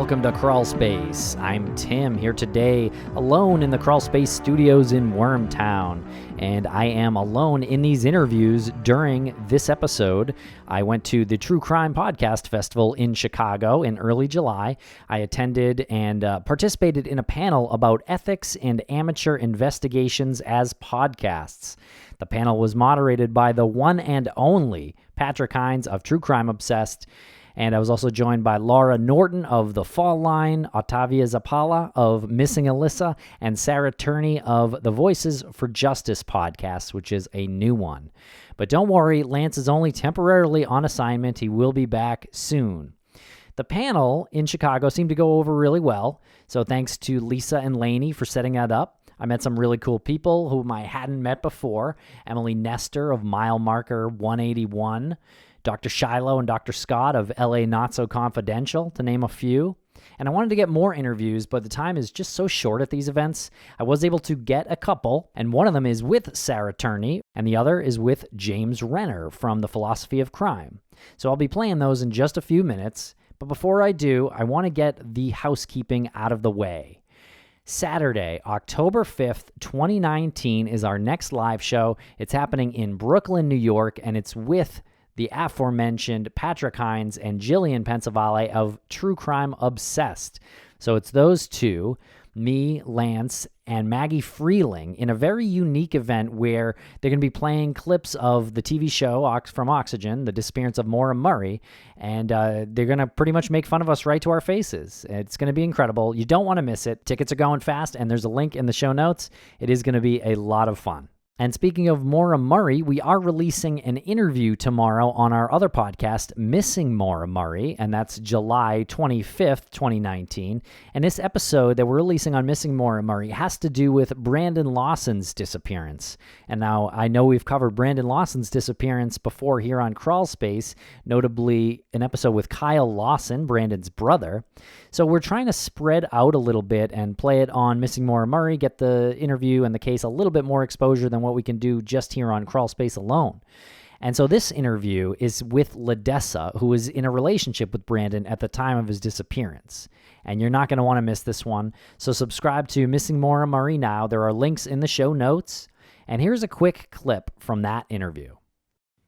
Welcome to Crawlspace. I'm Tim, here today alone in the Crawlspace studios in Wormtown, and I am alone in these interviews during this episode. I went to the True Crime Podcast Festival in Chicago in early July. I attended and participated in a panel about ethics and amateur investigations as podcasts. The panel was moderated by the one and only Patrick Hines of True Crime Obsessed, and I was also joined by Laura Norton of The Fall Line, Ottavia Zapala of Missing Alissa, and Sarah Turney of the Voices for Justice podcast, which is a new one. But don't worry, Lance is only temporarily on assignment. He will be back soon. The panel in Chicago seemed to go over really well, so thanks to Lisa and Lainey for setting that up. I met some really cool people whom I hadn't met before. Emily Nestor of Mile Marker 181, Dr. Shiloh and Dr. Scott of LA Not So Confidential, to name a few. And I wanted to get more interviews, but the time is just so short at these events. I was able to get a couple, and one of them is with Sarah Turney, and the other is with James Renner from The Philosophy of Crime. So I'll be playing those in just a few minutes, but before I do, I want to get the housekeeping out of the way. Saturday, October 5th, 2019 is our next live show. It's happening in Brooklyn, New York, and it's with the aforementioned Patrick Hines and Jillian Pensavalle of True Crime Obsessed. So it's those two, me, Lance, and Maggie Freeling, in a very unique event where they're going to be playing clips of the TV show from Oxygen, The Disappearance of Maura Murray, and they're going to pretty much make fun of us right to our faces. It's going to be incredible. You don't want to miss it. Tickets are going fast, and there's a link in the show notes. It is going to be a lot of fun. And speaking of Maura Murray, we are releasing an interview tomorrow on our other podcast, Missing Maura Murray, and that's July 25th, 2019. And this episode that we're releasing on Missing Maura Murray has to do with Brandon Lawson's disappearance. And now I know we've covered Brandon Lawson's disappearance before here on Crawlspace, notably an episode with Kyle Lawson, Brandon's brother. So we're trying to spread out a little bit and play it on Missing Maura Murray, get the interview and the case a little bit more exposure than what we can do just here on Crawlspace alone. And so this interview is with Ledessa, who was in a relationship with Brandon at the time of his disappearance. And you're not going to want to miss this one. So subscribe to Missing Maura Murray now. There are links in the show notes. And here's a quick clip from that interview.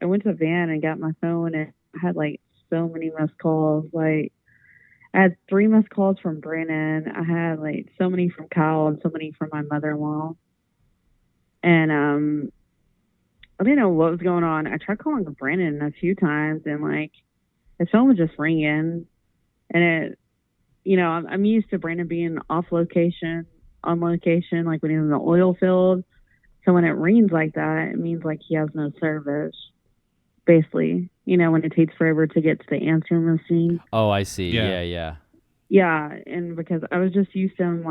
I went to a van and got my phone, and I had so many missed calls. I had 3 missed calls from Brandon. I had so many from Kyle and so many from my mother-in-law. And I didn't know what was going on. I tried calling Brandon a few times, and his phone was just ringing. And I'm used to Brandon being off location, on location, when he's in the oil field. So when it rings like that, it means he has no service. Basically, when it takes forever to get to the answering machine. Oh, I see. Yeah. Yeah, and because I was just used to him,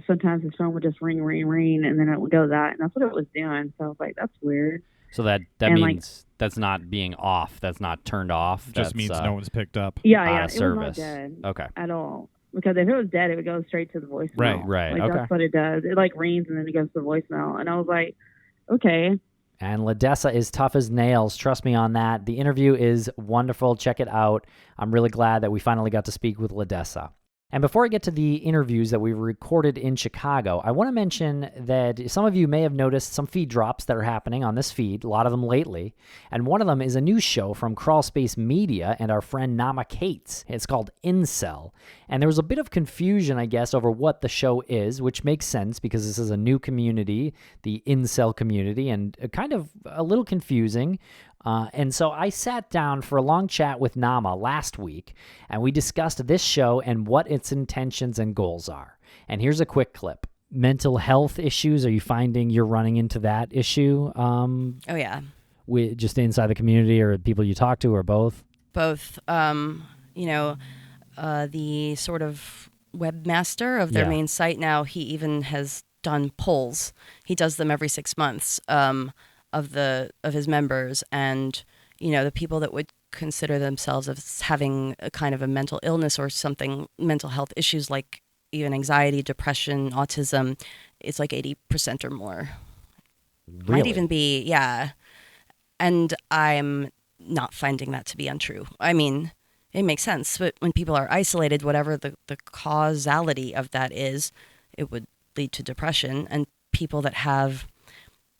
sometimes his phone would just ring, and then it would go that, and that's what it was doing. So I was like, that's weird. So that means that's not being off. That's not turned off. Just means no one's picked up. Yeah, it service. was not dead. Okay. At all. Because if it was dead, it would go straight to the voicemail. Right. Okay. That's what it does. It rings and then it goes to the voicemail, and I was like, okay. And Ledessa is tough as nails. Trust me on that. The interview is wonderful. Check it out. I'm really glad that we finally got to speak with Ledessa. And before I get to the interviews that we recorded in Chicago, I want to mention that some of you may have noticed some feed drops that are happening on this feed, a lot of them lately. And one of them is a new show from Crawlspace Media and our friend Naama Kates. It's called Incel. And there was a bit of confusion, I guess, over what the show is, which makes sense because this is a new community, the Incel community, and kind of a little confusing. And so I sat down for a long chat with Naama last week, and we discussed this show and what its intentions and goals are. And here's a quick clip. Mental health issues, are you finding you're running into that issue? Oh, yeah. Just inside the community, or people you talk to, or both? Both. The sort of webmaster of their main site now, he even has done polls. He does them every 6 months. Of his members, and the people that would consider themselves as having a kind of a mental illness or something, mental health issues like even anxiety, depression, autism, it's 80% or more. Really? Might even be, yeah. And I'm not finding that to be untrue. I mean, it makes sense. But when people are isolated, whatever the causality of that is, it would lead to depression. And people that have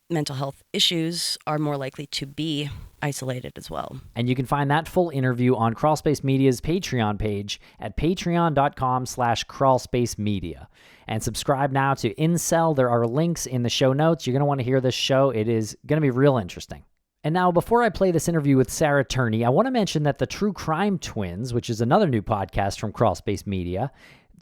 mental health issues are more likely to be isolated as well. And you can find that full interview on Crawlspace Media's Patreon page at patreon.com/crawlspacemedia. And subscribe now to Incel. There are links in the show notes. You're going to want to hear this show. It is going to be real interesting. And now, before I play this interview with Sarah Turney, I want to mention that the True Crime Twins, which is another new podcast from Crawlspace Media,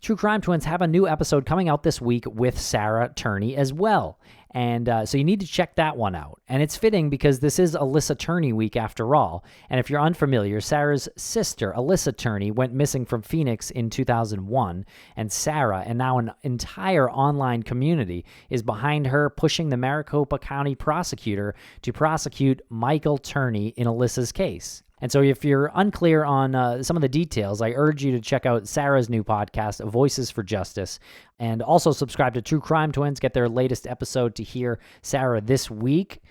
True Crime Twins have a new episode coming out this week with Sarah Turney as well. And so you need to check that one out. And it's fitting because this is Alissa Turney week after all. And if you're unfamiliar, Sarah's sister, Alissa Turney, went missing from Phoenix in 2001. And Sarah, and now an entire online community, is behind her, pushing the Maricopa County prosecutor to prosecute Michael Turney in Alissa's case. And so if you're unclear on some of the details, I urge you to check out Sarah's new podcast, Voices for Justice, and also subscribe to True Crime Twins, get their latest episode to hear Sarah this week.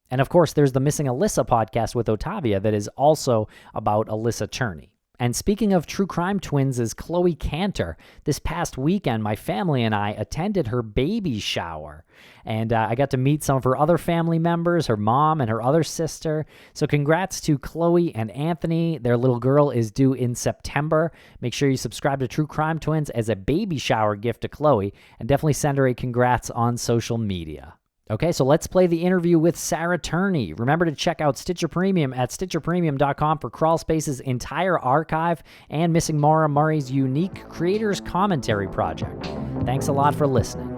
And of course, there's the Missing Alissa podcast with Otavia that is also about Alissa Turney. And speaking of True Crime Twins is Chloe Cantor. This past weekend, my family and I attended her baby shower. And I got to meet some of her other family members, her mom and her other sister. So congrats to Chloe and Anthony. Their little girl is due in September. Make sure you subscribe to True Crime Twins as a baby shower gift to Chloe. And definitely send her a congrats on social media. Okay, so let's play the interview with Sarah Turney. Remember to check out Stitcher Premium at stitcherpremium.com for Crawlspace's entire archive and Missing Maura Murray's unique Creators Commentary project. Thanks a lot for listening.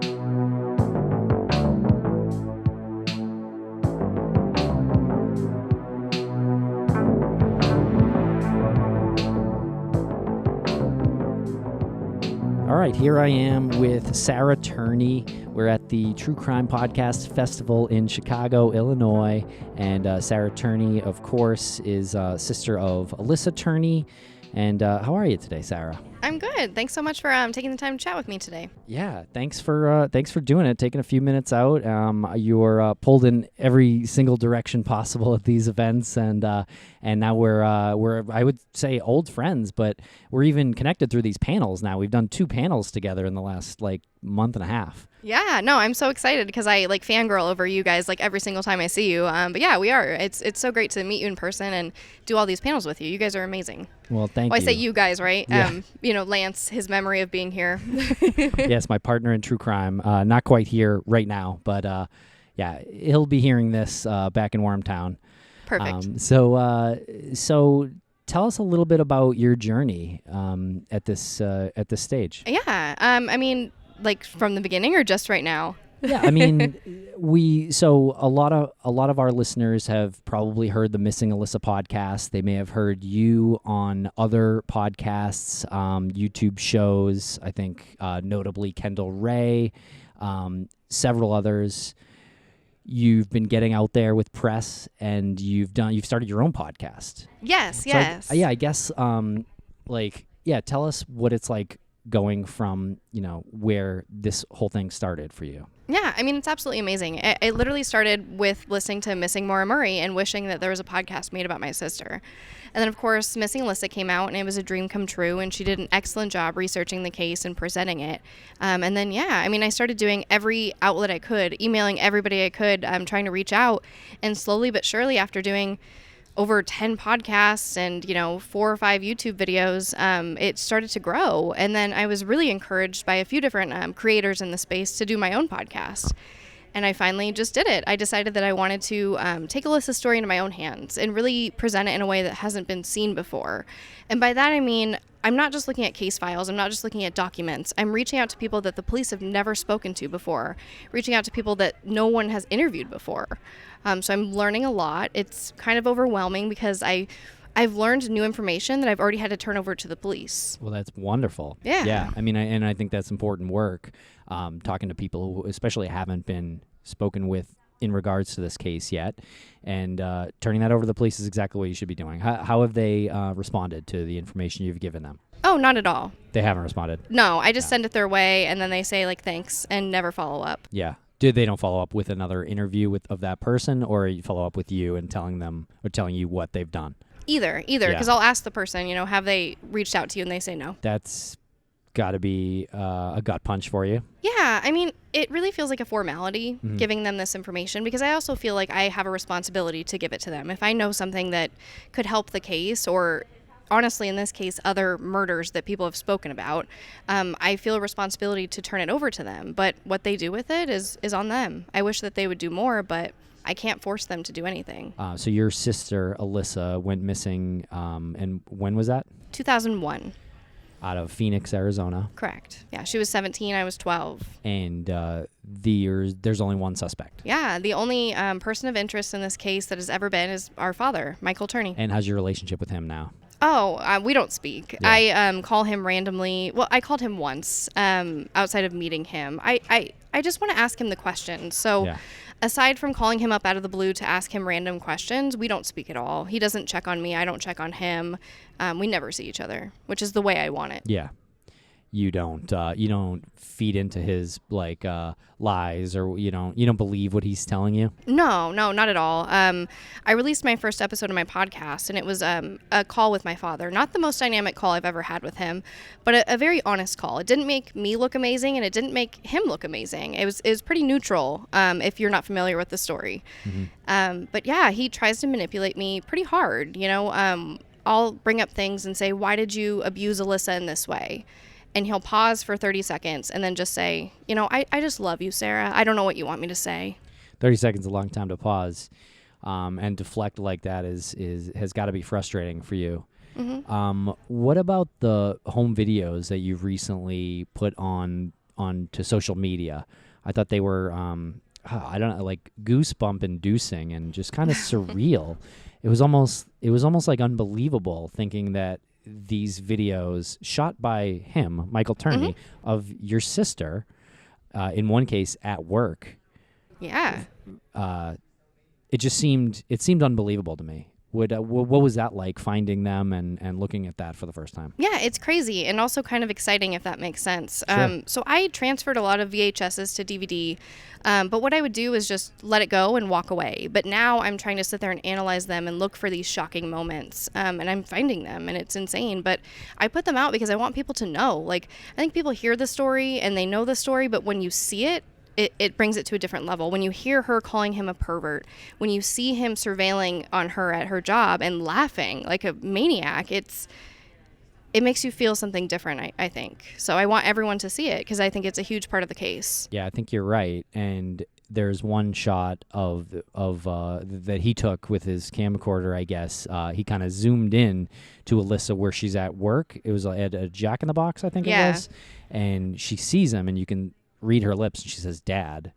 All right, here I am with Sarah Turney. We're at the True Crime Podcast Festival in Chicago, Illinois. And Sarah Turney, of course, is sister of Alissa Turney. And how are you today, Sarah? I'm good. Thanks so much for taking the time to chat with me today. Yeah, thanks for doing it, taking a few minutes out. You're pulled in every single direction possible at these events, and now we're I would say old friends, but we're even connected through these panels now. We've done 2 panels together in the last month and a half. Yeah, no, I'm so excited because I fangirl over you guys every single time I see you. But yeah, we are. It's so great to meet you in person and do all these panels with you. You guys are amazing. Well, thank you. I say you guys, right? Yeah. Lance, his memory of being here. Yes, my partner in true crime. Not quite here right now, but yeah, he'll be hearing this back in Wormtown. Perfect. So tell us a little bit about your journey at this stage. Yeah. From the beginning or just right now? Yeah, I mean, a lot of our listeners have probably heard the Missing Alissa podcast. They may have heard you on other podcasts, YouTube shows. I think notably Kendall Ray, several others. You've been getting out there with press, and you've started your own podcast. Yes, so yes. I guess tell us what it's like going from where this whole thing started for you. Yeah, I mean, it's absolutely amazing. It literally started with listening to Missing Maura Murray and wishing that there was a podcast made about my sister. And then, of course, Missing Alissa came out, and it was a dream come true, and she did an excellent job researching the case and presenting it. And then, I started doing every outlet I could, emailing everybody I could, trying to reach out. And slowly but surely, after doing over 10 podcasts and 4 or 5 YouTube videos, it started to grow. And then I was really encouraged by a few different creators in the space to do my own podcast. And I finally just did it. I decided that I wanted to take Alissa's story into my own hands and really present it in a way that hasn't been seen before. And by that I mean, I'm not just looking at case files. I'm not just looking at documents. I'm reaching out to people that the police have never spoken to before, reaching out to people that no one has interviewed before. So I'm learning a lot. It's kind of overwhelming because I've learned new information that I've already had to turn over to the police. Well, that's wonderful. Yeah. Yeah. I mean, I think that's important work, talking to people who especially haven't been spoken with in regards to this case yet, and turning that over to the police is exactly what you should be doing. How have they responded to the information you've given them? Oh, not at all. They haven't responded? No, I just send it their way, and then they say, thanks, and never follow up. Yeah. They don't follow up with another interview of that person, or you follow up with you and telling you what they've done? Either, because I'll ask the person, have they reached out to you, and they say no. That's got to be a gut punch for you. Yeah, I mean, it really feels like a formality giving them this information, because I also feel like I have a responsibility to give it to them. If I know something that could help the case, or honestly, in this case, other murders that people have spoken about, I feel a responsibility to turn it over to them. But what they do with it is on them. I wish that they would do more, but I can't force them to do anything. So your sister, Alissa, went missing, and when was that? 2001. Out of Phoenix, Arizona. Correct. Yeah, she was 17, I was 12. And there's only one suspect. Yeah, the only person of interest in this case that has ever been is our father, Michael Turney. And how's your relationship with him now? Oh, we don't speak. Yeah. I call him randomly. Well, I called him once outside of meeting him. I just want to ask him the question. So aside from calling him up out of the blue to ask him random questions, we don't speak at all. He doesn't check on me. I don't check on him. We never see each other, which is the way I want it. Yeah. You don't feed into his lies, or you don't believe what he's telling you? No, not at all. I released my first episode of my podcast, and it was a call with my father. Not the most dynamic call I've ever had with him, but a very honest call. It didn't make me look amazing, and it didn't make him look amazing. It was pretty neutral, if you're not familiar with the story. But yeah, he tries to manipulate me pretty hard. I'll bring up things and say, why did you abuse Alissa in this way? And he'll pause for 30 seconds and then just say, I just love you, Sarah. I don't know what you want me to say. 30 seconds is a long time to pause, and deflect like that has got to be frustrating for you. What about the home videos that you've recently put on to social media? I thought they were, I don't know, like goosebump inducing and just kind of surreal. It was almost like unbelievable, thinking that these videos shot by him, Michael Turney, of your sister, in one case at work. Yeah. It seemed unbelievable to me. What was that like, finding them and looking at that for the first time? Yeah, it's crazy and also kind of exciting, if that makes sense. Sure. So I transferred a lot of VHSs to DVD, but what I would do is just let it go and walk away. But now I'm trying to sit there and analyze them and look for these shocking moments, and I'm finding them, and it's insane. But I put them out because I want people to know. I think people hear the story and they know the story, but when you see it, it brings it to a different level. When you hear her calling him a pervert, when you see him surveilling on her at her job and laughing like a maniac, it makes you feel something different, I think. So I want everyone to see it because I think it's a huge part of the case. Yeah, I think you're right. And there's one shot of that he took with his camcorder, I guess. He kind of zoomed in to Alissa where she's at work. It was at a Jack in the Box, I think it was. And she sees him, and you can read her lips, and she says, "Dad,"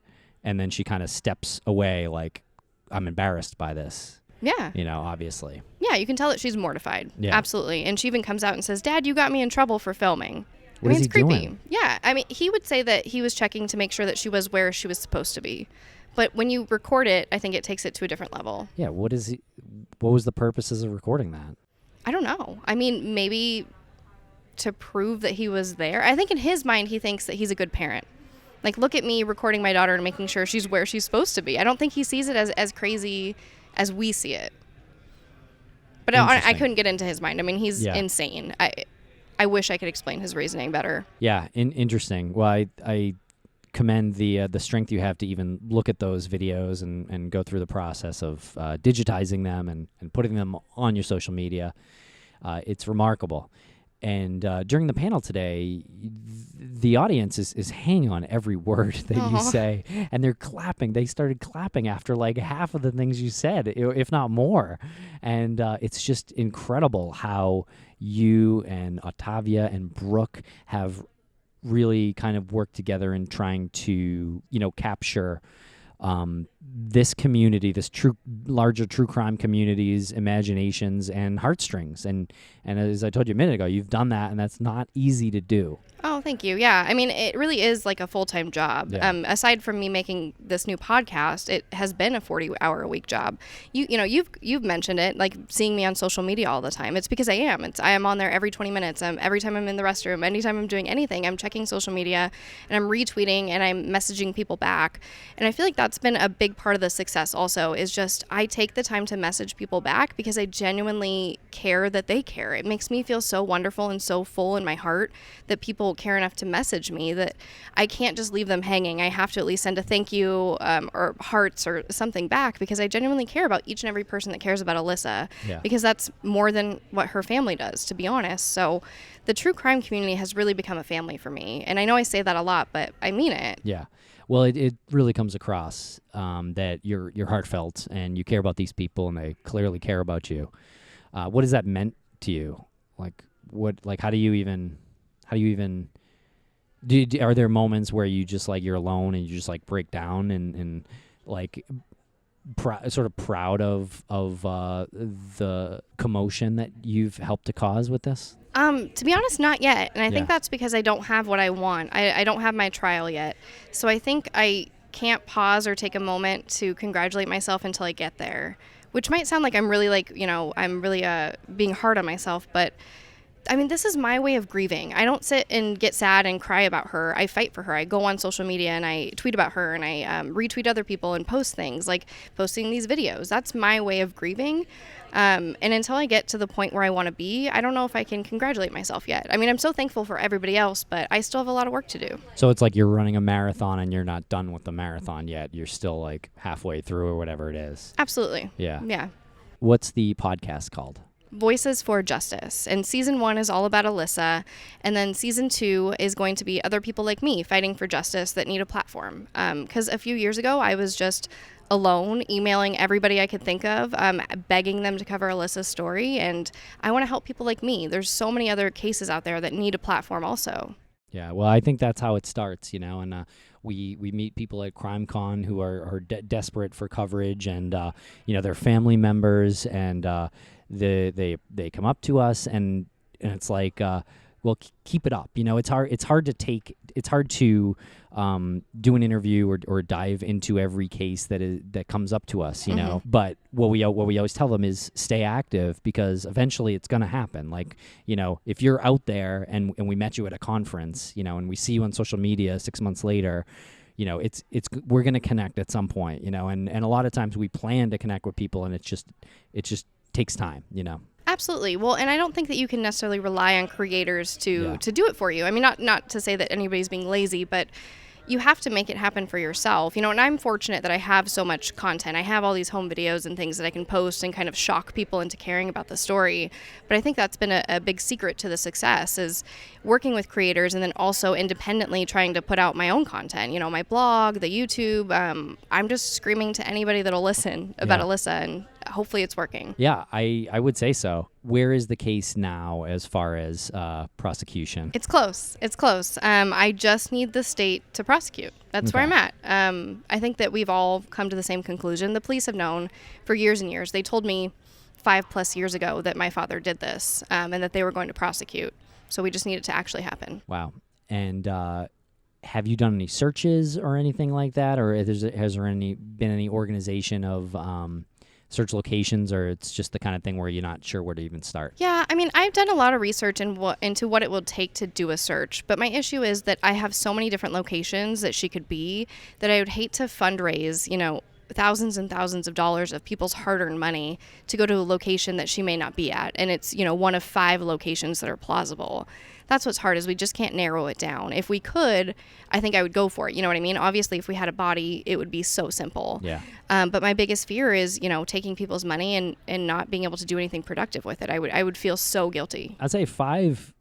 and then she kind of steps away like, "I'm embarrassed by this." Yeah. Obviously. Yeah, you can tell that she's mortified. Yeah. Absolutely. And she even comes out and says, "Dad, you got me in trouble for filming." What is it's he creepy. doing? Yeah. I mean, he would say that he was checking to make sure that she was where she was supposed to be. But when you record it, I think it takes it to a different level. Yeah, what was the purposes of recording that? I don't know. I mean, maybe to prove that he was there. I think in his mind, he thinks that he's a good parent. Like, look at me recording my daughter and making sure she's where she's supposed to be. I don't think he sees it as crazy as we see it. But I couldn't get into his mind. I mean, he's insane. I wish I could explain his reasoning better. Yeah, interesting. Well, I commend the strength you have to even look at those videos and go through the process of digitizing them and putting them on your social media. It's remarkable. And during the panel today, the audience is hanging on every word that you say, and they're clapping. They started clapping after like half of the things you said, if not more. And it's just incredible how you and Ottavia and Brooke have really kind of worked together in trying to, capture this community, this larger true crime community's imaginations and heartstrings. And as I told you a minute ago, you've done that, and that's not easy to do. Oh, thank you. Yeah. I mean, it really is like a full-time job. Yeah. Aside from me making this new podcast, it has been a 40-hour-a-week job. You've mentioned it, like seeing me on social media all the time. It's because I am. I am on there every 20 minutes. Every time I'm in the restroom, anytime I'm doing anything, I'm checking social media, and I'm retweeting, and I'm messaging people back. And I feel like that's been a big part of the success also, is just I take the time to message people back because I genuinely care that they care. It makes me feel so wonderful and so full in my heart that people care enough to message me that I can't just leave them hanging. I have to at least send a thank you or hearts or something back because I genuinely care about each and every person that cares about Alissa, because that's more than what her family does, to be honest. So the true crime community has really become a family for me. And I know I say that a lot, but I mean it. Yeah. Well, it really comes across that you're heartfelt and you care about these people and they clearly care about you. What has that meant to you? How do you even are there moments where you just you're alone and you just break down and sort of proud of the commotion that you've helped to cause with this? To be honest, not yet. And I think that's because I don't have what I want. I don't have my trial yet. So I think I can't pause or take a moment to congratulate myself until I get there, which might sound like I'm really I'm really being hard on myself. But I mean, this is my way of grieving. I don't sit and get sad and cry about her. I fight for her. I go on social media and I tweet about her and I retweet other people and post things like posting these videos. That's my way of grieving. And until I get to the point where I want to be, I don't know if I can congratulate myself yet. I mean, I'm so thankful for everybody else, but I still have a lot of work to do. So it's like you're running a marathon and you're not done with the marathon yet. You're still halfway through or whatever it is. Absolutely. Yeah. Yeah. What's the podcast called? Voices for Justice. And season 1 is all about Alissa. And then season 2 is going to be other people like me fighting for justice that need a platform. Because a few years ago, I was just alone, emailing everybody I could think of, begging them to cover Alissa's story. And I want to help people like me. There's so many other cases out there that need a platform also. Yeah, well, I think that's how it starts, and we meet people at CrimeCon who are desperate for coverage, and they're family members, and they come up to us, and it's like, well, keep it up. It's hard to do an interview or dive into every case that comes up to us, know. But what we always tell them is stay active, because eventually it's going to happen. If you're out there and we met you at a conference, and we see you on social media 6 months later, we're going to connect at some point, and a lot of times we plan to connect with people, and it just takes time, Absolutely. Well, and I don't think that you can necessarily rely on creators to do it for you. I mean, not to say that anybody's being lazy, but you have to make it happen for yourself. And I'm fortunate that I have so much content. I have all these home videos and things that I can post and kind of shock people into caring about the story. But I think that's been a big secret to the success, is working with creators and then also independently trying to put out my own content. My blog, the YouTube. I'm just screaming to anybody that'll listen about Alissa, and hopefully it's working. Yeah, I would say so. Where is the case now as far as prosecution? It's close. I just need the state to prosecute. That's where I'm at. I think that we've all come to the same conclusion. The police have known for years and years. They told me 5+ years ago that my father did this, and that they were going to prosecute. So we just need it to actually happen. Wow. And have you done any searches or anything like that? Or has there been any organization of search locations, or it's just the kind of thing where you're not sure where to even start? Yeah, I mean, I've done a lot of research into what it will take to do a search, but my issue is that I have so many different locations that she could be that I would hate to fundraise, thousands and thousands of dollars of people's hard-earned money to go to a location that she may not be at, and it's one of 5 locations that are plausible. That's what's hard, is we just can't narrow it down. If we could, I think I would go for it. You know what I mean? Obviously, if we had a body, it would be so simple. Yeah. But my biggest fear is, taking people's money and not being able to do anything productive with it. I would feel so guilty. I'd say 5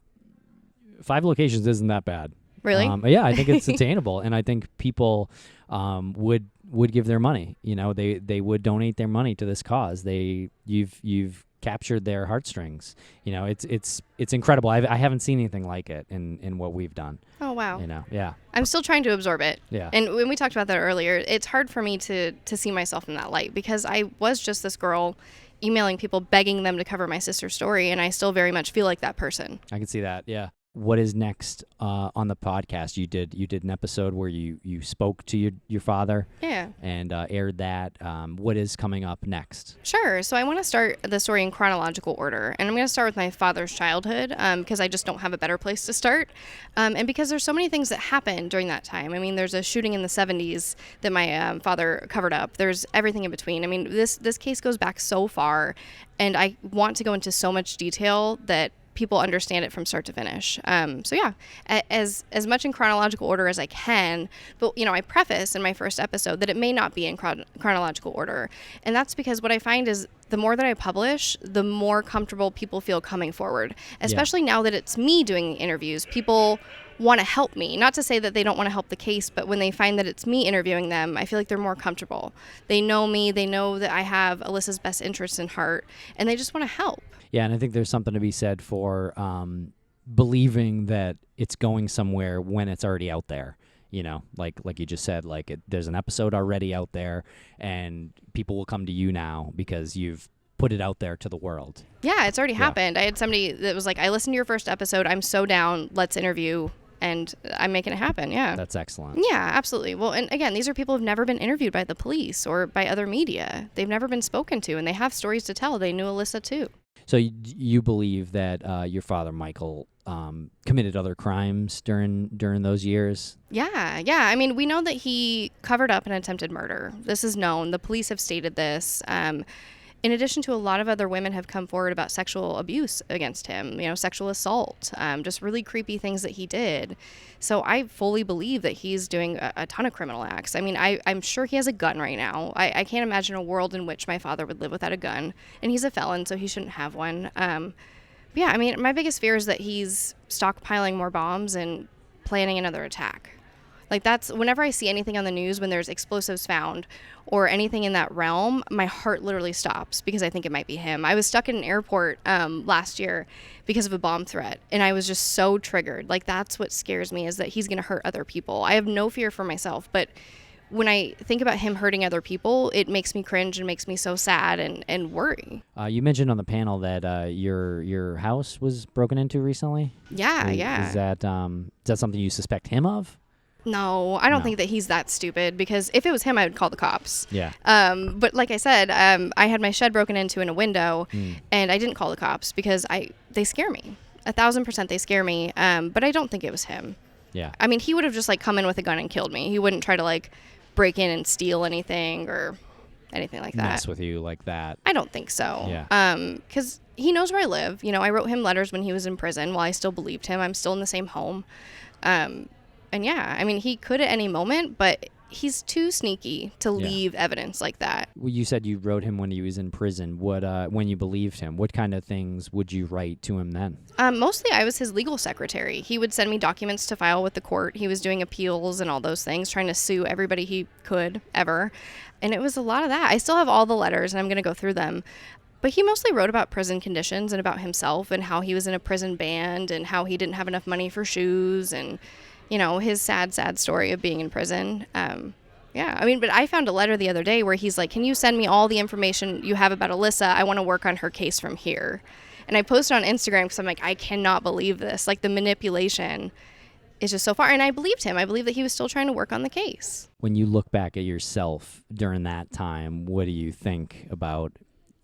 locations isn't that bad. Really? Yeah, I think it's attainable, and I think people would give their money. They would donate their money to this cause. You've captured their heartstrings. It's incredible. I haven't seen anything like it in what we've done. Oh wow. Yeah. I'm still trying to absorb it. Yeah. And when we talked about that earlier, it's hard for me to see myself in that light, because I was just this girl emailing people begging them to cover my sister's story, and I still very much feel like that person. I can see that. Yeah. what is next on the podcast? You did an episode where you spoke to your father, and aired that. What is coming up next? Sure. So I want to start the story in chronological order, and I'm going to start with my father's childhood because I just don't have a better place to start, and because there's so many things that happened during that time. I mean, there's a shooting in the 70s that my father covered up. There's everything in between. I mean, this case goes back so far, and I want to go into so much detail that people understand it from start to finish. So yeah, as much in chronological order as I can, but I preface in my first episode that it may not be in chronological order. And that's because what I find is the more that I publish, the more comfortable people feel coming forward, especially now that it's me doing the interviews. People want to help me, not to say that they don't want to help the case, but when they find that it's me interviewing them, I feel like they're more comfortable. They know me, they know that I have Alissa's best interests in heart, and they just want to help. Yeah, and I think there's something to be said for believing that it's going somewhere when it's already out there. Like you just said, there's an episode already out there, and people will come to you now because you've put it out there to the world. Yeah, it's already happened. I had somebody that was like, I listened to your first episode, I'm so down, let's interview, and I'm making it happen. Yeah. That's excellent. Yeah, absolutely. Well, and again, these are people who've never been interviewed by the police or by other media. They've never been spoken to, and they have stories to tell. They knew Alissa too. So you believe that your father, Michael, committed other crimes during those years? Yeah. I mean, we know that he covered up an attempted murder. This is known. The police have stated this. In addition to a lot of other women have come forward about sexual abuse against him, sexual assault, just really creepy things that he did. So I fully believe that he's doing a ton of criminal acts. I mean, I'm sure he has a gun right now. I can't imagine a world in which my father would live without a gun. And he's a felon, so he shouldn't have one. Yeah, I mean, my biggest fear is that he's stockpiling more bombs and planning another attack. Like, that's whenever I see anything on the news when there's explosives found or anything in that realm, my heart literally stops because I think it might be him. I was stuck in an airport last year because of a bomb threat, and I was just so triggered. Like, that's what scares me, is that he's going to hurt other people. I have no fear for myself, but when I think about him hurting other people, it makes me cringe and makes me so sad and worry. You mentioned on the panel that your house was broken into recently. Yeah. Is that something you suspect him of? No, I don't think that he's that stupid, because if it was him, I would call the cops. Yeah. But like I said, I had my shed broken into in a window, and I didn't call the cops because they scare me. 1,000% they scare me. But I don't think it was him. Yeah. I mean, he would have just come in with a gun and killed me. He wouldn't try to break in and steal anything or anything like that. Mess with you like that. I don't think so. Yeah. Because he knows where I live. I wrote him letters when he was in prison while I still believed him. I'm still in the same home. And yeah, I mean, he could at any moment, but he's too sneaky to leave evidence like that. Well, you said you wrote him when he was in prison. What, when you believed him, what kind of things would you write to him then? Mostly I was his legal secretary. He would send me documents to file with the court. He was doing appeals and all those things, trying to sue everybody he could ever. And it was a lot of that. I still have all the letters, and I'm going to go through them. But he mostly wrote about prison conditions and about himself and how he was in a prison band and how he didn't have enough money for shoes and his sad story of being in prison. Yeah, I mean, but I found a letter the other day where he's like, can you send me all the information you have about Alissa? I want to work on her case from here. And I posted on Instagram because I'm like, I cannot believe this. The manipulation is just so far. And I believed him. I believe that he was still trying to work on the case. When you look back at yourself during that time, what do you think about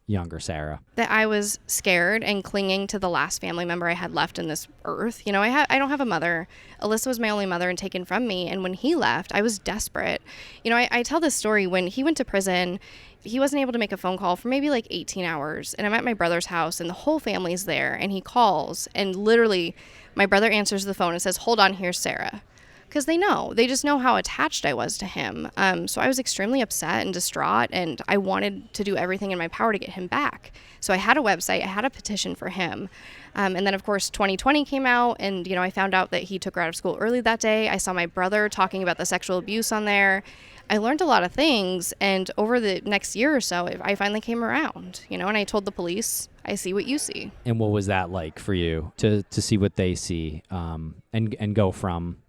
younger Sarah? That I was scared and clinging to the last family member I had left in this earth. I don't have a mother. Alissa was my only mother and taken from me. And when he left, I was desperate. I tell this story. When he went to prison, he wasn't able to make a phone call for maybe 18 hours. And I'm at my brother's house and the whole family's there. And he calls and literally my brother answers the phone and says, hold on, here's Sarah. Because they just know how attached I was to him. So I was extremely upset and distraught, and I wanted to do everything in my power to get him back. So I had a website, I had a petition for him. And then, of course, 2020 came out, and, I found out that he took her out of school early that day. I saw my brother talking about the sexual abuse on there. I learned a lot of things, and over the next year or so, I finally came around, and I told the police, I see what you see. And what was that like for you to see what they see, and go from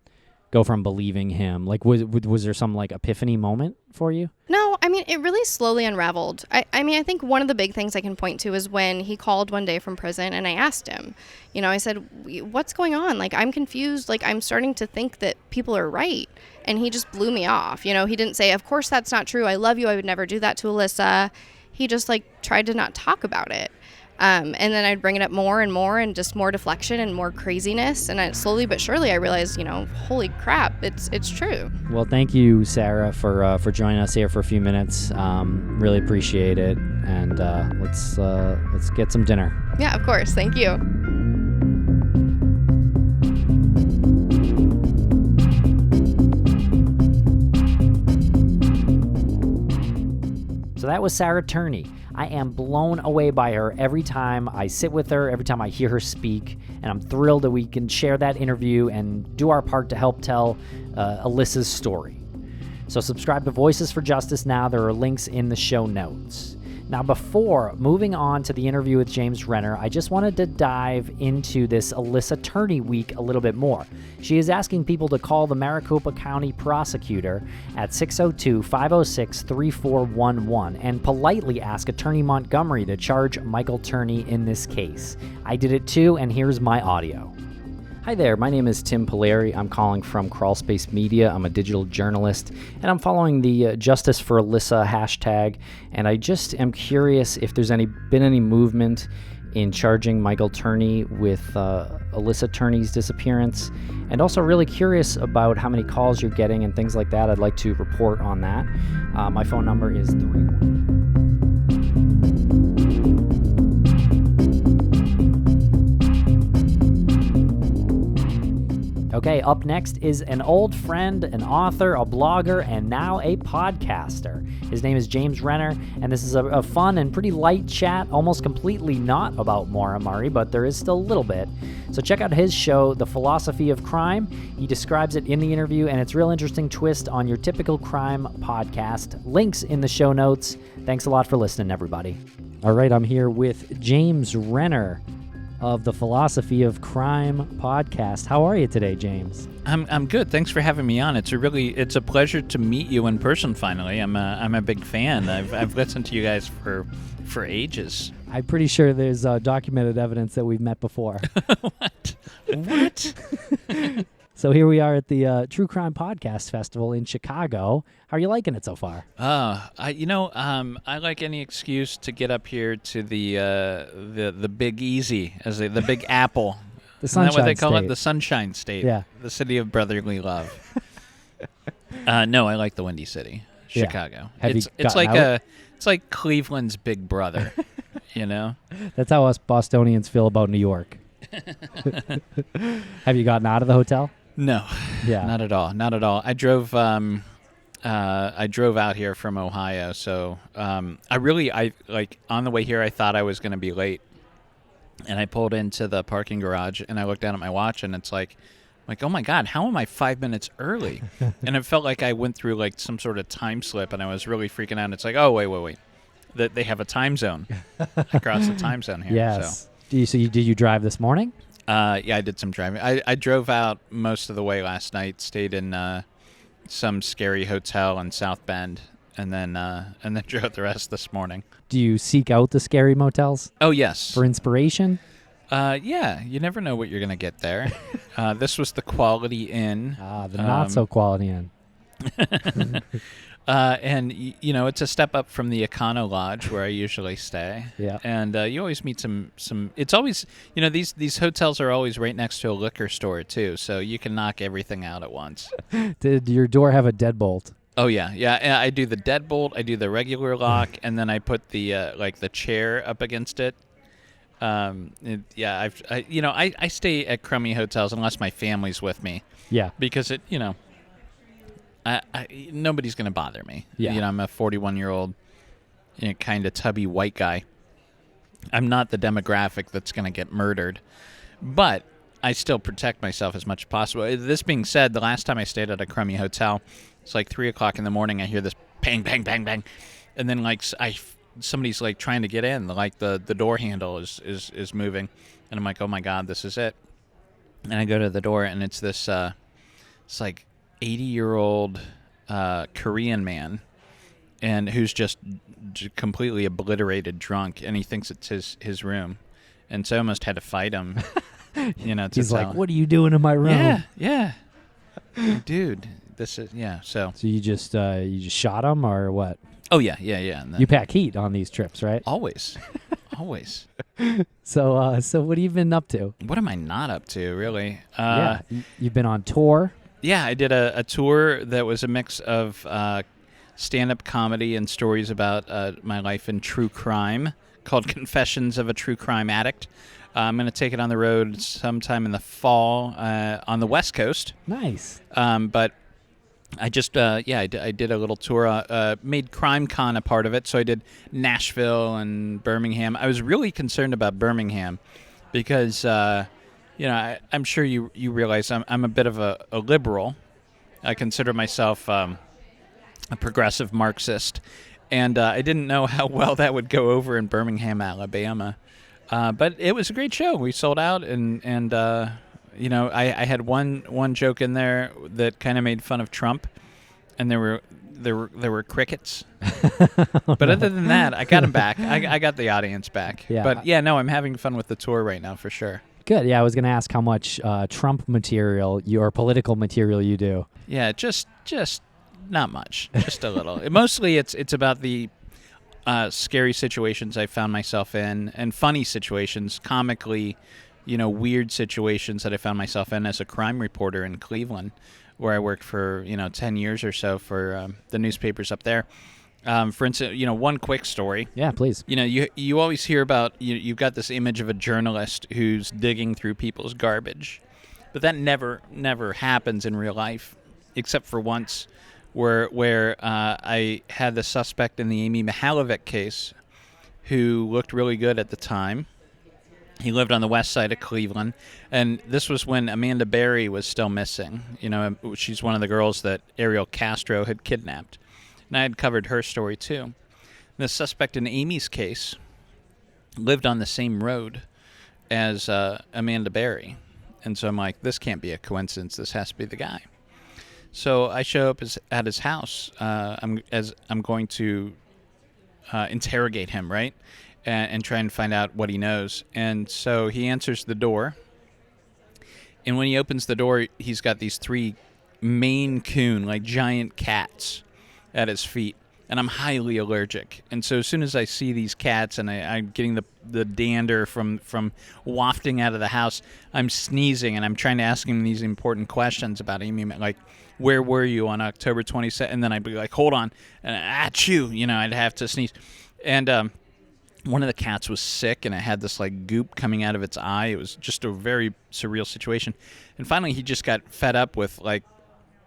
believing him? Was there some epiphany moment for you? No, I mean, it really slowly unraveled. I mean, I think one of the big things I can point to is when he called one day from prison and I asked him, I said, what's going on? Like, I'm confused. Like, I'm starting to think that people are right. And he just blew me off. He didn't say, of course that's not true. I love you. I would never do that to Alissa. He just tried to not talk about it. And then I'd bring it up more and more and just more deflection and more craziness. And slowly but surely I realized, holy crap, it's true. Well, thank you, Sarah, for joining us here for a few minutes. Really appreciate it. And let's get some dinner. Yeah, of course. Thank you. So that was Sarah Turney. I am blown away by her every time I sit with her, every time I hear her speak, and I'm thrilled that we can share that interview and do our part to help tell Alissa's story. So subscribe to Voices for Justice now. There are links in the show notes. Now, before moving on to the interview with James Renner, I just wanted to dive into this Alissa Turney week a little bit more. She is asking people to call the Maricopa County prosecutor at 602-506-3411 and politely ask Attorney Montgomery to charge Michael Turney in this case. I did it too, and here's my audio. Hi there, my name is Tim Pilleri. I'm calling from Crawlspace Media. I'm a digital journalist, and I'm following the Justice for Alissa hashtag, and I just am curious if there's been any movement in charging Michael Turney with Alissa Turney's disappearance, and also really curious about how many calls you're getting and things like that. I'd like to report on that. My phone number is 31. Okay, up next is an old friend, an author, a blogger, and now a podcaster. His name is James Renner, and this is a fun and pretty light chat, almost completely not about Maura Murray, but there is still a little bit. So check out his show, The Philosophy of Crime. He describes it in the interview, and it's a real interesting twist on your typical crime podcast. Links in the show notes. Thanks a lot for listening, everybody. All right, I'm here with James Renner of the Philosophy of Crime podcast. How are you today, James? I'm good. Thanks for having me on. It's a pleasure to meet you in person finally. I'm a big fan. I've listened to you guys for ages. I'm pretty sure there's documented evidence that we've met before. What? So here we are at the True Crime Podcast Festival in Chicago. How are you liking it so far? I like any excuse to get up here to the Big Easy, the Big Apple. The Sunshine State. Isn't that what they call it? The Sunshine State. Yeah. The city of brotherly love. No, I like the Windy City, Chicago. Yeah. It's like Cleveland's big brother. That's how us Bostonians feel about New York. Have you gotten out of the hotel? No, yeah, not at all. I drove out here from Ohio, so on the way here I thought I was going to be late, and I pulled into the parking garage and I looked down at my watch and it's like, oh my God, how am I 5 minutes early? And it felt like I went through some sort of time slip, and I was really freaking out. And it's like, oh wait, that they have a time zone. I crossed the time zone here. Yes. So. Did you drive this morning? Yeah, I did some driving. I drove out most of the way last night, stayed in some scary hotel in South Bend, and then drove the rest this morning. Do you seek out the scary motels? Oh, yes. For inspiration? Yeah, you never know what you're going to get there. This was the Quality Inn. The not-so-Quality Inn. And it's a step up from the Econo Lodge where I usually stay. Yeah. And you always meet some. It's always, these hotels are always right next to a liquor store too, so you can knock everything out at once. Did your door have a deadbolt? Oh yeah. I do the deadbolt. I do the regular lock, and then I put the the chair up against it. I stay at crummy hotels unless my family's with me. Yeah. Because nobody's going to bother me. Yeah. I'm a 41-year-old, kind of tubby white guy. I'm not the demographic that's going to get murdered, but I still protect myself as much as possible. This being said, the last time I stayed at a crummy hotel, it's 3 o'clock in the morning. I hear this bang, bang, bang, bang, and then somebody's trying to get in. The door handle is moving, and I'm like, oh my God, this is it. And I go to the door, and it's this 80-year-old Korean man, and who's just completely obliterated drunk, and he thinks it's his room, and so I almost had to fight him. He's like, "What are you doing in my room?" Yeah, dude. This is So you just shot him or what? Oh yeah. And then, you pack heat on these trips, right? Always. So what have you been up to? What am I not up to, really? You've been on tour. Yeah, I did a tour that was a mix of stand-up comedy and stories about my life in true crime, called Confessions of a True Crime Addict. I'm going to take it on the road sometime in the fall on the West Coast. Nice. But I just, I did a little tour, made CrimeCon a part of it. So I did Nashville and Birmingham. I was really concerned about Birmingham because, I'm sure you realize I'm a bit of a liberal. I consider myself a progressive Marxist. And I didn't know how well that would go over in Birmingham, Alabama. But it was a great show. We sold out, and I had one joke in there that kind of made fun of Trump, and there were crickets. But other than that, I got him back. I got the audience back. Yeah. But yeah, no, I'm having fun with the tour right now for sure. Good. Yeah, I was going to ask how much Trump material, your political material, you do. Yeah, just not much, just a little. Mostly, it's about the scary situations I found myself in, and funny situations, comically, weird situations that I found myself in as a crime reporter in Cleveland, where I worked for 10 years or so for the newspapers up there. For instance, one quick story. Yeah, please. You always hear about you've got this image of a journalist who's digging through people's garbage, but that never happens in real life, except for once. Where I had the suspect in the Amy Mihaljevic case who looked really good at the time. He lived on the west side of Cleveland, and this was when Amanda Berry was still missing. She's one of the girls that Ariel Castro had kidnapped, and I had covered her story too. The suspect in Amy's case lived on the same road as Amanda Berry, and so I'm like, this can't be a coincidence. This has to be the guy. So I show up at his house. I'm going to interrogate him, right, and try and find out what he knows. And so he answers the door. And when he opens the door, he's got these 3 Maine Coon, like giant cats, at his feet. And I'm highly allergic. And so as soon as I see these cats and I'm getting the dander from wafting out of the house, I'm sneezing and I'm trying to ask him these important questions about Amy, like, where were you on October 22nd? And then I'd be like, hold on. And achoo, I'd have to sneeze. And one of the cats was sick, and it had this like goop coming out of its eye. It was just a very surreal situation. And finally, he just got fed up with like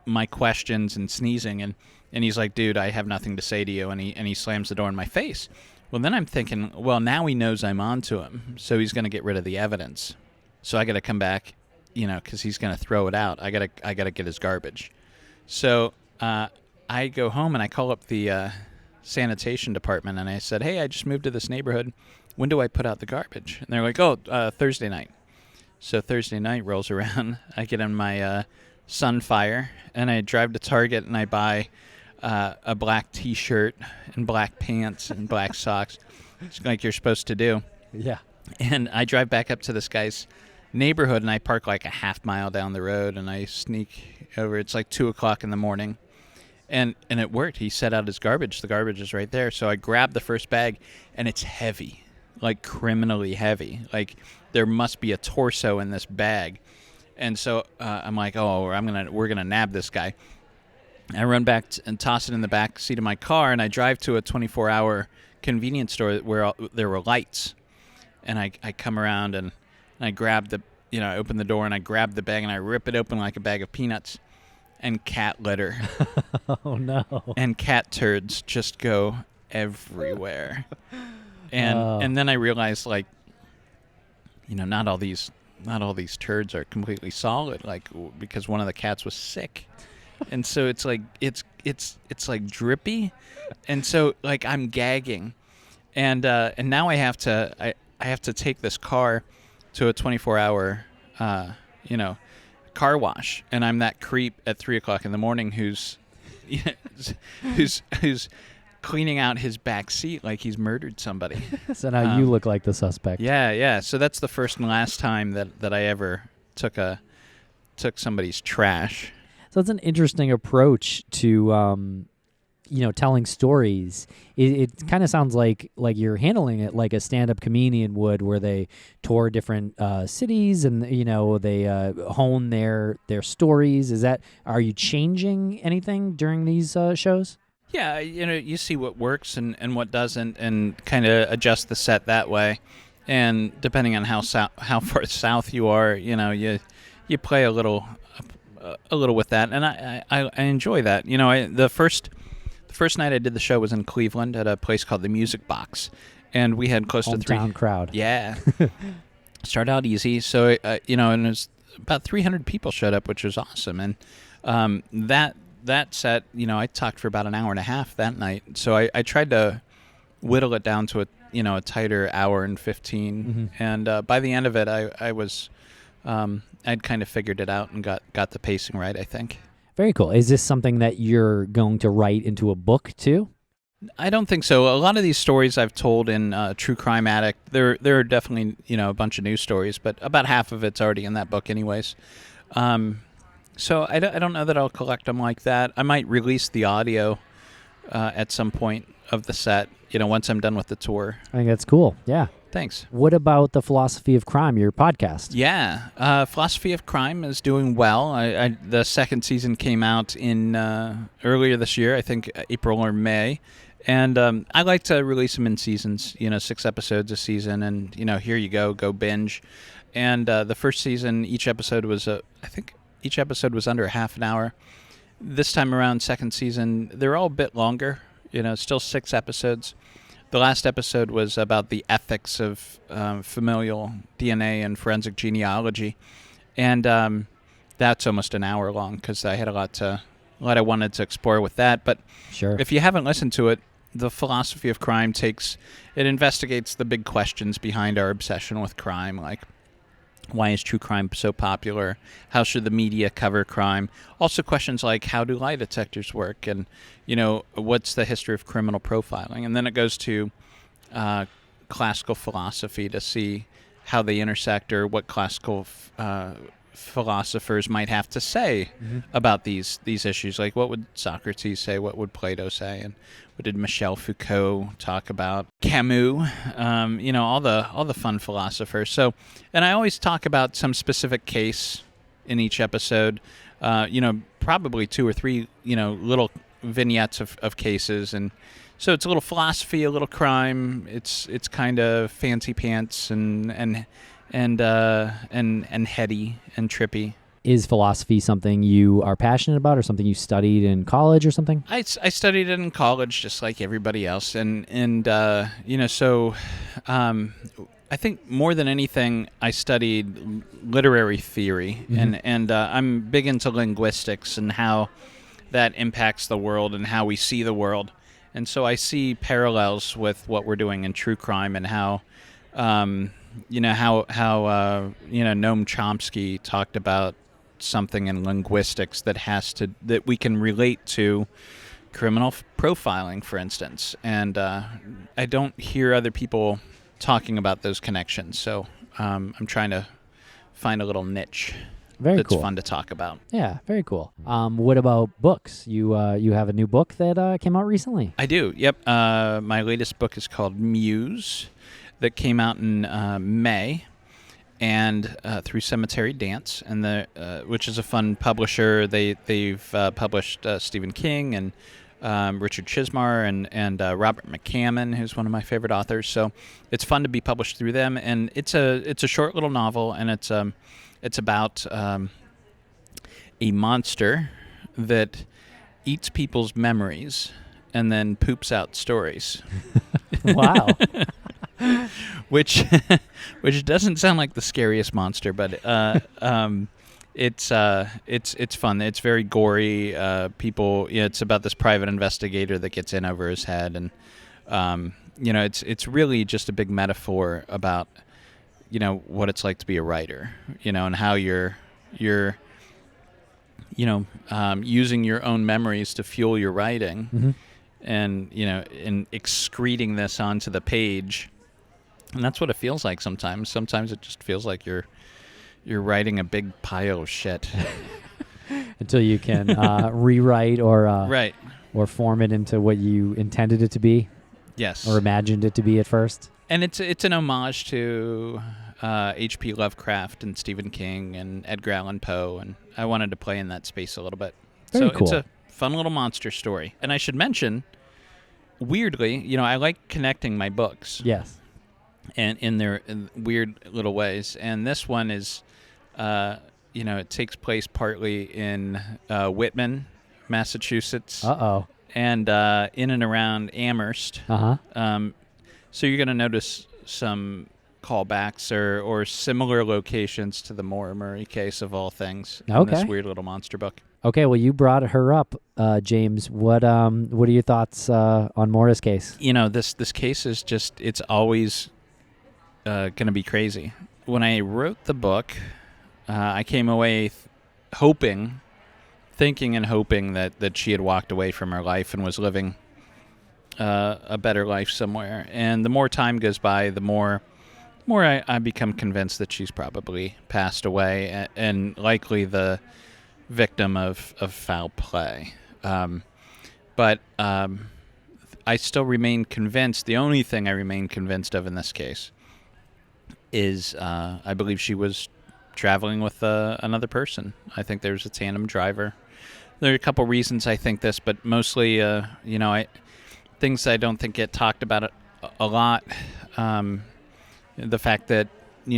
my questions and sneezing. And he's like, dude, I have nothing to say to you. And he slams the door in my face. Well, then I'm thinking, well, now he knows I'm onto him. So he's going to get rid of the evidence. So I got to come back, because he's going to throw it out. I got to get his garbage. So I go home and I call up the sanitation department and I said, hey, I just moved to this neighborhood. When do I put out the garbage? And they're like, Thursday night. So Thursday night rolls around. I get in my Sunfire and I drive to Target and I buy a black T-shirt and black pants and black socks, just like you're supposed to do. Yeah. And I drive back up to this guy's neighborhood and I park like a half mile down the road and I sneak over. It's like 2:00 in the morning, and it worked. He set out his garbage. The garbage is right there. So I grab the first bag, and it's heavy, like criminally heavy. Like there must be a torso in this bag. And so I'm like, we're gonna nab this guy. I run back and toss it in the back seat of my car, and I drive to a 24-hour convenience store where there were lights, and I come around and I grab I open the door and I grab the bag and I rip it open like a bag of peanuts, and cat litter. Oh no. And cat turds just go everywhere. And then I realized, like, not all these turds are completely solid, like, because one of the cats was sick. And so it's like it's like drippy. And so like I'm gagging. And now I have to take this car to a 24-hour car wash, and I'm that creep at 3:00 in the morning who's cleaning out his back seat like he's murdered somebody. So now you look like the suspect. Yeah. So that's the first and last time that I ever took somebody's trash. So it's an interesting approach to, telling stories. It kind of sounds like you're handling it like a stand-up comedian would, where they tour different cities and they hone their stories. Are you changing anything during these shows? Yeah, you see what works and what doesn't, and kind of adjust the set that way. And depending on how far south you are, you play a little with that, and I enjoy that. The first night I did the show was in Cleveland at a place called the Music Box, and we had close to hometown crowd. Yeah, started out easy, so and it was about 300 people showed up, which was awesome, and that set, I talked for about an hour and a half that night, so I tried to whittle it down to a tighter hour and 15, and by the end of it, I was. I'd kind of figured it out and got the pacing right, I think. Very cool. Is this something that you're going to write into a book too? I don't think so. A lot of these stories I've told in True Crime Addict, there are definitely a bunch of news stories, but about half of it's already in that book anyways. So I don't know that I'll collect them like that. I might release the audio at some point of the set, once I'm done with the tour. I think that's cool. Yeah. Thanks. What about the Philosophy of Crime, your podcast? Yeah, Philosophy of Crime is doing well. The second season came out in earlier this year, I think April or May, and I like to release them in seasons. 6 episodes a season, and here you go binge. And the first season, each episode was under a half an hour. This time around, second season, they're all a bit longer. Still 6 episodes. The last episode was about the ethics of familial DNA and forensic genealogy, and that's almost an hour long because I had a lot I wanted to explore with that. But sure, if you haven't listened to it, the Philosophy of Crime investigates the big questions behind our obsession with crime, like why is true crime so popular? How should the media cover crime? Also questions like how do lie detectors work? And, what's the history of criminal profiling? And then it goes to classical philosophy to see how they intersect, or what classical philosophers might have to say about these issues. Like, what would Socrates say? What would Plato say? And what did Michel Foucault talk about? Camus, all the fun philosophers. So, and I always talk about some specific case in each episode. Probably 2 or 3, little vignettes of cases, and so it's a little philosophy, a little crime. It's kind of fancy pants and heady and trippy. Is philosophy something you are passionate about, or something you studied in college or something? I studied it in college just like everybody else, and I think more than anything I studied literary theory, and I'm big into linguistics and how that impacts the world and how we see the world. And so I see parallels with what we're doing in true crime, and how Noam Chomsky talked about something in linguistics that we can relate to criminal profiling, for instance. And I don't hear other people talking about those connections, so I'm trying to find a little niche that's fun to talk about. Yeah, very cool. What about books? You have a new book that came out recently. I do. Yep. My latest book is called Muse, that came out in May, and through Cemetery Dance, and which is a fun publisher. They've published Stephen King and Richard Chizmar and Robert McCammon, who's one of my favorite authors. So it's fun to be published through them, and it's a short little novel, and it's about a monster that eats people's memories and then poops out stories. Wow. which doesn't sound like the scariest monster, but it's fun. It's very gory. It's about this private investigator that gets in over his head, and it's really just a big metaphor about what it's like to be a writer, and how you're using your own memories to fuel your writing. and in excreting this onto the page. And that's what it feels like sometimes. Sometimes it just feels like you're writing a big pile of shit. Until you can rewrite or right. or form it into what you intended it to be. Yes. Or imagined it to be at first. And it's an homage to H.P. Lovecraft and Stephen King and Edgar Allan Poe, and I wanted to play in that space a little bit. Very cool. It's a fun little monster story. And I should mention, weirdly, I like connecting my books. Yes. And in their weird little ways. And this one is, it takes place partly in Whitman, Massachusetts. Uh-oh. And in and around Amherst. Uh-huh. So you're going to notice some callbacks or similar locations to the Maura Murray case, of all things, in this weird little monster book. Okay, well, you brought her up, James. What are your thoughts on Maura's case? This case is just, it's always going to be crazy. When I wrote the book, I came away thinking and hoping that she had walked away from her life and was living a better life somewhere. And the more time goes by, the more I become convinced that she's probably passed away and likely the victim of foul play. But I still remain convinced. The only thing I remain convinced of in this case is I believe she was traveling with another person. I think there's a tandem driver. There are a couple reasons I think this, but mostly, things I don't think get talked about a lot. The fact that,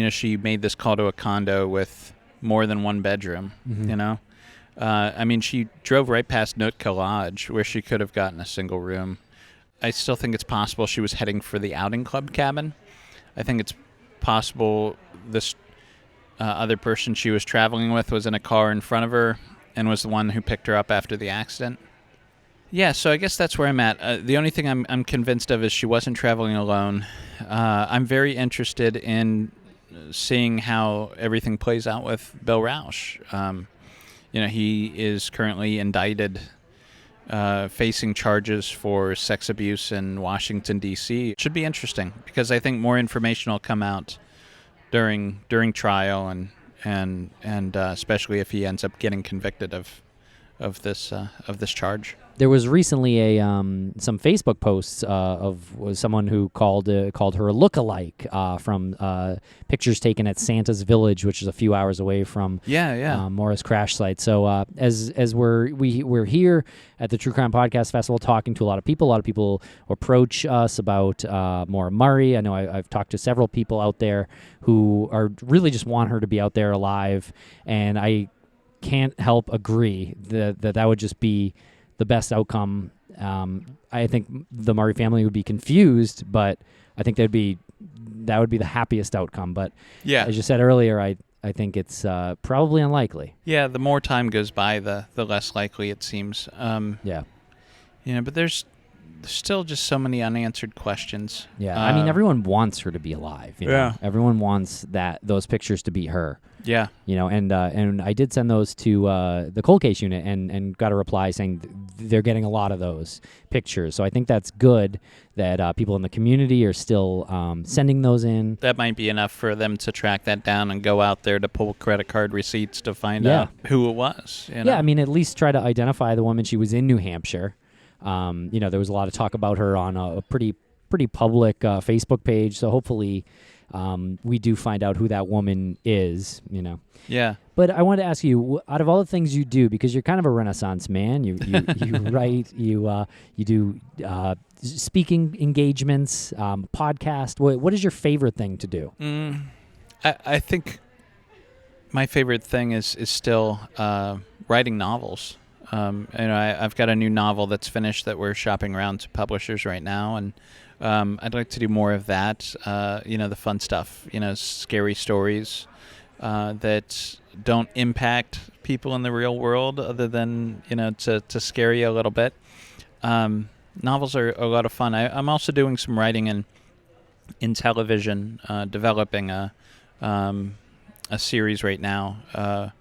she made this call to a condo with more than one bedroom, Mm-hmm. She drove right past Nootka Lodge where she could have gotten a single room. I still think it's possible she was heading for the outing club cabin. I think it's possible this other person she was traveling with was in a car in front of her and was the one who picked her up after the accident. Yeah, so I guess that's where I'm at. The only thing I'm convinced of is she wasn't traveling alone. I'm very interested in seeing how everything plays out with Bill Rausch. He is currently indicted, facing charges for sex abuse in Washington, D.C. It should be interesting because I think more information will come out during trial and especially if he ends up getting convicted of this charge. There was recently some Facebook posts of someone who called her a lookalike from pictures taken at Santa's Village, which is a few hours away from Maura's crash site. So as we're here at the True Crime Podcast Festival talking to a lot of people approach us about Maura Murray. I know I've talked to several people out there who are really just want her to be out there alive, and I can't help agree that would just be the best outcome. I think the Murray family would be confused, but I think that would be the happiest outcome. But as you said earlier, I think it's probably unlikely. Yeah, the more time goes by, the less likely it seems. But there's still just so many unanswered questions. Yeah, everyone wants her to be alive. You know? Everyone wants those pictures to be her. Yeah. And I did send those to the cold case unit and got a reply saying they're getting a lot of those pictures. So I think that's good that people in the community are still sending those in. That might be enough for them to track that down and go out there to pull credit card receipts to find out who it was. Yeah, at least try to identify the woman. She was in New Hampshire. There was a lot of talk about her on a pretty public Facebook page. So hopefully we do find out who that woman is, Yeah. But I wanted to ask you, out of all the things you do, because you're kind of a Renaissance man, you write, you do speaking engagements, podcast. What is your favorite thing to do? I think my favorite thing is still writing novels. I've got a new novel that's finished that we're shopping around to publishers right now, and I'd like to do more of that. The fun stuff, scary stories that don't impact people in the real world other than, to scare you a little bit. Novels are a lot of fun. I'm also doing some writing in television, developing a series right now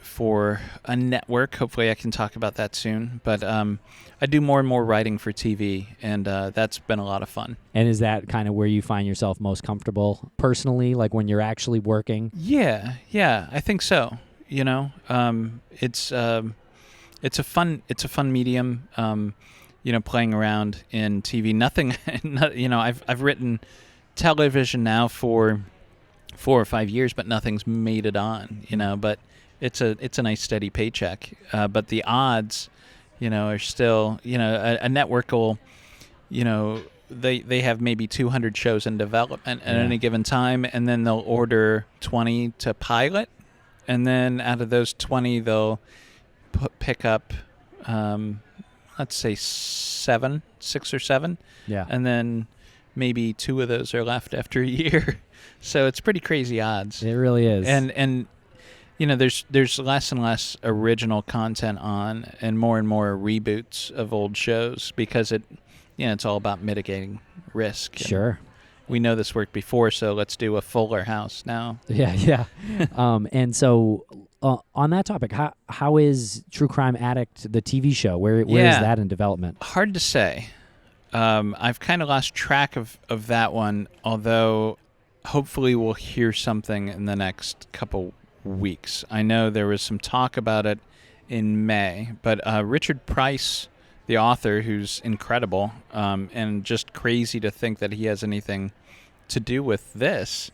for a network. Hopefully I can talk about that soon. But I do more and more writing for TV, and that's been a lot of fun. And is that kind of where you find yourself most comfortable personally, like when you're actually working? Yeah, I think so. You know, it's a fun medium. You know, playing around in TV. Nothing, you know, I've written television now for 4 or 5 years, but nothing's made it on. You know, but it's a nice steady paycheck. But the odds, you know, are still, you know, a network will, you know, they have maybe 200 shows in development at any given time, and then they'll order 20 to pilot, and then out of those 20, they'll pick up, let's say 6 or 7. Yeah. And then maybe 2 of those are left after a year. So it's pretty crazy odds. It really is. And you know, there's less and less original content on, and more reboots of old shows, because it's all about mitigating risk. Sure. We know this worked before, so let's do a Fuller House now. Yeah. And so on that topic, how is True Crime Addict, the TV show? Where is that in development? Hard to say. I've kind of lost track of that one, although hopefully we'll hear something in the next couple weeks. I know there was some talk about it in May, but Richard Price, the author, who's incredible, and just crazy to think that he has anything to do with this,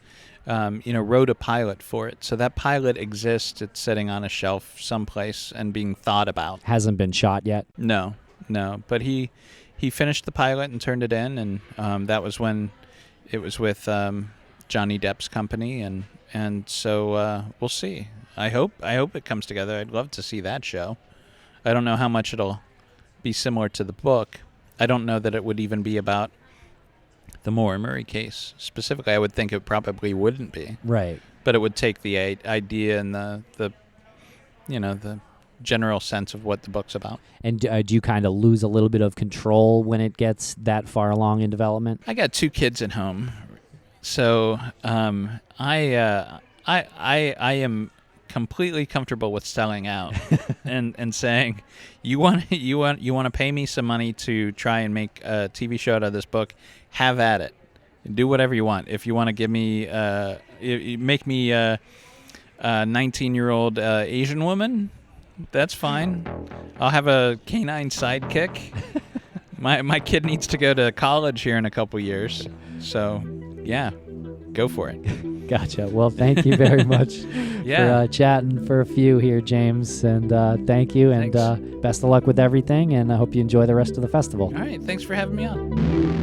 wrote a pilot for it. So that pilot exists. It's sitting on a shelf someplace and being thought about. Hasn't been shot yet? No. But he finished the pilot and turned it in, and that was when it was with Johnny Depp's company, and so we'll see. I hope it comes together. I'd love to see that show. I don't know how much it'll be similar to the book. I don't know that it would even be about the Maura Murray case specifically. I would think it probably wouldn't be. Right. But it would take the idea and the general sense of what the book's about. And do you kind of lose a little bit of control when it gets that far along in development? I got 2 kids at home, so I am completely comfortable with selling out and saying, you want to pay me some money to try and make a TV show out of this book, have at it. Do whatever you want. If you want to give me make me a 19-year-old Asian woman, that's fine. I'll have a canine sidekick. My kid needs to go to college here in a couple years, so yeah, go for it. Gotcha. Well, thank you very much for chatting for a few here, James. And thank you, and best of luck with everything, and I hope you enjoy the rest of the festival. All right. Thanks for having me on.